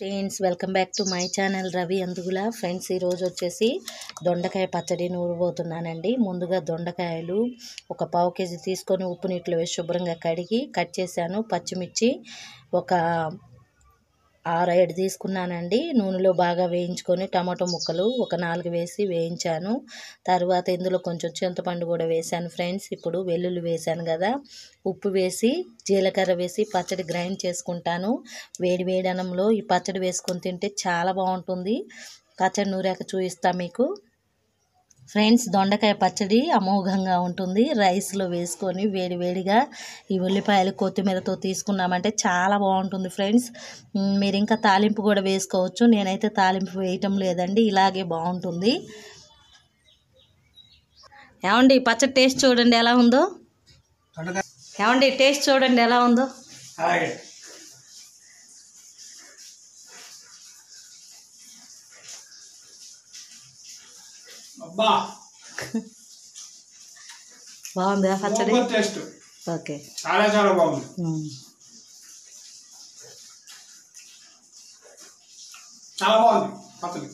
Friends welcome back to my channel Ravi Andugula. Friends ఈరోజు వచ్చేసి దొండకాయ పచ్చడి నూరబోతున్నానండి. ముందుగా దొండకాయలు ఒక పావు కేజీ తీసుకొని ఉప్పు నీటిలో వేసి శుభ్రంగా కడిగి కట్ చేశాను. పచ్చిమిర్చి ఒక 6-7 తీసుకున్నానండి. నూనెలో బాగా వేయించుకొని టమాటో ముక్కలు ఒక 4 వేసి వేయించాను. తర్వాత ఇందులో కొంచెం చింతపండు కూడా వేశాను ఫ్రెండ్స్. ఇప్పుడు వెల్లుల్లి వేశాను కదా, ఉప్పు వేసి జీలకర్ర వేసి పచ్చడి గ్రైండ్ చేసుకుంటాను. వేడి వేడి అన్నంలో ఈ పచ్చడి వేసుకొని తింటే చాలా బాగుంటుంది. పచ్చడి నూరాక చూపిస్తా మీకు. ఫ్రెండ్స్ దొండకాయ పచ్చడి అమోఘంగా ఉంటుంది. రైస్లో వేసుకొని వేడివేడిగా ఈ ఉల్లిపాయలు కొత్తిమీరతో తీసుకున్నామంటే చాలా బాగుంటుంది ఫ్రెండ్స్. మీరు ఇంకా తాలింపు కూడా వేసుకోవచ్చు. నేనైతే తాలింపు వేయటం లేదండి, ఇలాగే బాగుంటుంది. ఏమండి పచ్చడి టేస్ట్ చూడండి ఎలా ఉందో. ఏమండి టేస్ట్ చూడండి ఎలా ఉందో. బాగుందా పచ్చడి? ఓకే, చాలా చాలా బాగుంది. చాలా బాగుంది పచ్చడి.